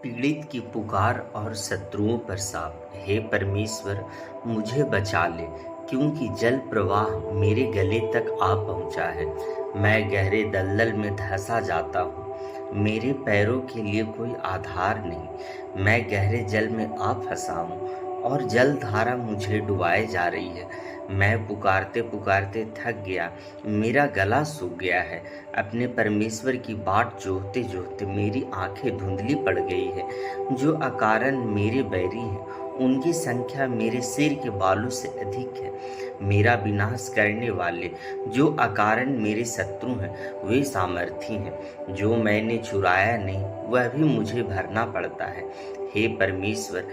पीड़ित की पुकार और शत्रुओं पर शाप। हे परमेश्वर, मुझे बचा ले, क्योंकि जल प्रवाह मेरे गले तक आ पहुंचा है। मैं गहरे दलदल में धंसा जाता हूँ, मेरे पैरों के लिए कोई आधार नहीं। मैं गहरे जल में आ फंसा हूँ और जल धारा मुझे डुबाए जा रही है। मैं पुकारते पुकारते थक गया, मेरा गला सूख गया है। अपने परमेश्वर की बाट जोहते जोहते मेरी आंखें धुंधली पड़ गई है। जो अकारण मेरे बैरी हैं, उनकी संख्या मेरे सिर के बालों से अधिक है। मेरा विनाश करने वाले जो अकारण मेरे शत्रु हैं, वे सामर्थी हैं। जो मैंने चुराया नहीं, वह भी मुझे भरना पड़ता है। हे परमेश्वर,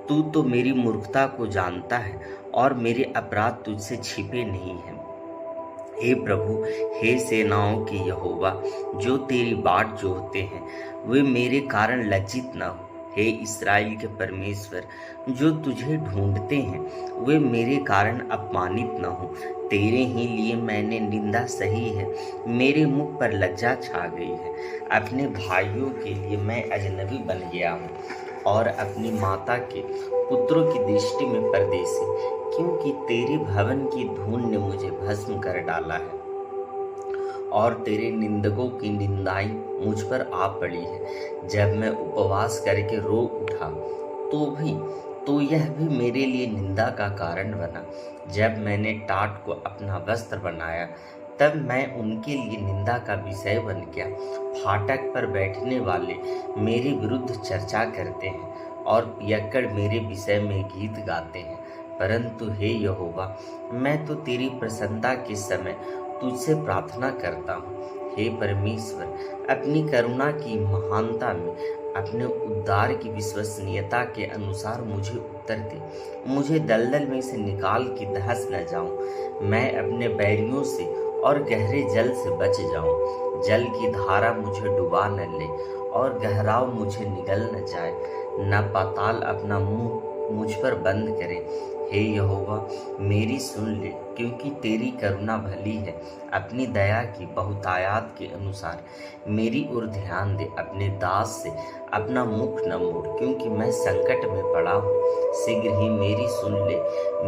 तू तो मेरी मूर्खता को जानता है और मेरे अपराध तुझसे छिपे नहीं हैं। हे प्रभु, हे सेनाओं के यहोवा, जो तेरी बाट जोहते हैं, वे मेरे कारण लज्जित न हो। हे इस्राएल के परमेश्वर, जो तुझे ढूंढते हैं, वे मेरे कारण अपमानित न हो। तेरे ही लिए मैंने निंदा सही है, मेरे मुख पर लज्जा छा गई है। अपने भाइयों के लिए मैं अजनबी बन गया हूँ और अपनी माता के पुत्रों की दृष्टि में परदेसी, क्योंकि तेरे भवन की धूल ने मुझे भस्म कर डाला है और तेरे निंदकों की निंदाई मुझ पर आ पड़ी है। जब मैं उपवास करके रो उठा तो यह भी मेरे लिए निंदा का कारण बना। जब मैंने टाट को अपना वस्त्र बनाया, तब मैं उनके लिए निंदा का विषय बन गया। फाटक पर बैठने वाले मेरे विरुद्ध चर्चा करते हैं और पियक्कड़ मेरे विषय में गीत गाते हैं। परंतु हे यहोवा, मैं तो तेरी प्रसन्नता के समय तुझसे प्रार्थना करता हूँ। हे परमेश्वर, अपनी करुणा की महानता में अपने उद्धार की विश्वसनीयता के अनुसार मुझे उत्तर दे। मुझे दलदल में से निकाल के धंस न जाऊं। मैं अपने बैरियों से और गहरे जल से बच जाऊं। जल की धारा मुझे डुबा न ले और गहराव मुझे निगल न जाए। न पाताल अपना मुंह मुझ पर बंद करे। हे यहोवा, मेरी सुन ले, क्योंकि तेरी करुणा भली है। अपनी दया की बहुतायत के अनुसार मेरी ओर ध्यान दे। अपने दास से अपना मुख न मोड़, क्योंकि मैं संकट में पड़ा हूँ। शीघ्र ही मेरी सुन ले,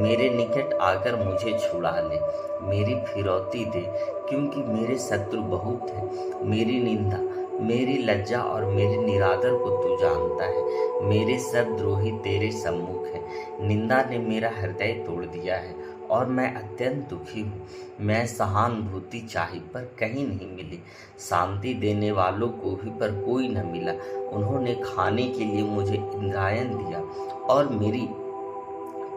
मेरे निकट आकर मुझे छुड़ा ले। मेरी फिरौती दे, क्योंकि मेरे शत्रु बहुत हैं। मेरी निंदा, मेरी लज्जा और मेरे निरादर को तू जानता है। मेरे सब द्रोही तेरे सम्मुख हैं। निंदा ने मेरा हृदय तोड़ दिया है और मैं अत्यंत दुखी हूँ। मैं सहानुभूति चाही पर कहीं नहीं मिली, शांति देने वालों को भी पर कोई न मिला। उन्होंने खाने के लिए मुझे इंद्रायण दिया और मेरी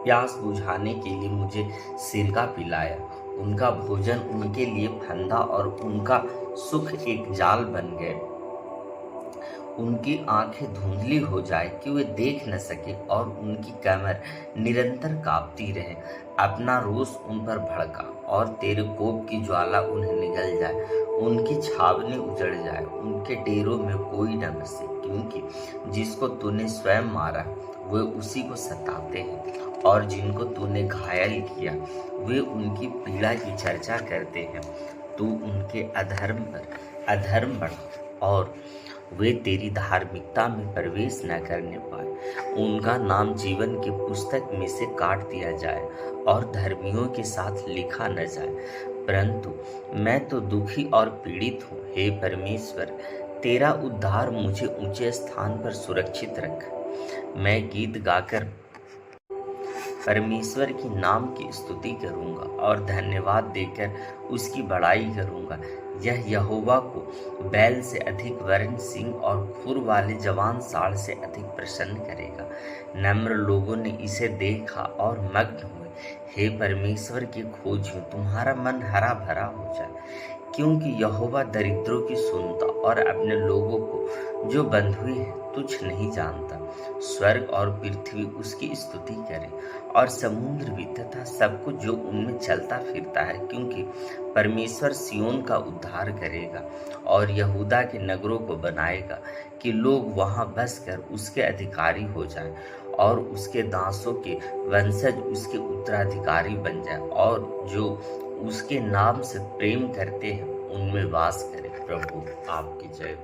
प्यास बुझाने के लिए मुझे सिरका पिलाया। उनका भोजन उनके लिए फंदा और उनका सुख एक जाल बन गए। उनकी आंखें धुंधली हो जाए कि वे देख न सके और उनकी कमर निरंतर कांपती रहे। अपना रोष उन पर भड़का और तेरे कोप की ज्वाला उन्हें निगल जाए। उनकी छावनी उजड़ जाए, उनके डेरों में कोई न बसे, क्योंकि जिसको तूने स्वयं मारा वे उसी को सताते हैं और जिनको तूने घायल किया वे उनकी पीड़ा की चर्चा करते हैं। तू उनके अधर्म बढ़ा और वे तेरी धार्मिकता में प्रवेश न करने पाए। उनका नाम जीवन की पुस्तक में से काट दिया जाए और धर्मियों के साथ लिखा न जाए। परंतु मैं तो दुखी और पीड़ित हूँ। हे परमेश्वर, तेरा उद्धार मुझे ऊंचे स्थान पर सुरक्षित रख। मैं गीत गाकर परमेश्वर के नाम की स्तुति करूंगा और धन्यवाद देकर उसकी बड़ाई करूंगा। यह यहोवा को बैल से अधिक वर्ण, सिंह और खुर वाले जवान साड़ से अधिक प्रसन्न करेगा। नम्र लोगों ने इसे देखा और मग्न हुए। हे परमेश्वर के खोजियों, तुम्हारा मन हरा भरा हो जाए, क्योंकि यहोवा दरिद्रों की सुनता और अपने लोगों को जो बंधुए हैं तुच्छ नहीं जानता। स्वर्ग और पृथ्वी उसकी स्तुति करे और समुद्र भी तथा सब कुछ जो उनमें चलता फिरता है, क्योंकि परमेश्वर सियोन का उद्धार करेगा और यहूदा के नगरों को बनाएगा कि लोग वहां बसकर उसके अधिकारी हो जाएं और उसके दासों के वंशज उसके उत्तराधिकारी बन जाए और जो उसके नाम से प्रेम करते हैं उनमें वास करे। प्रभु आपकी जय।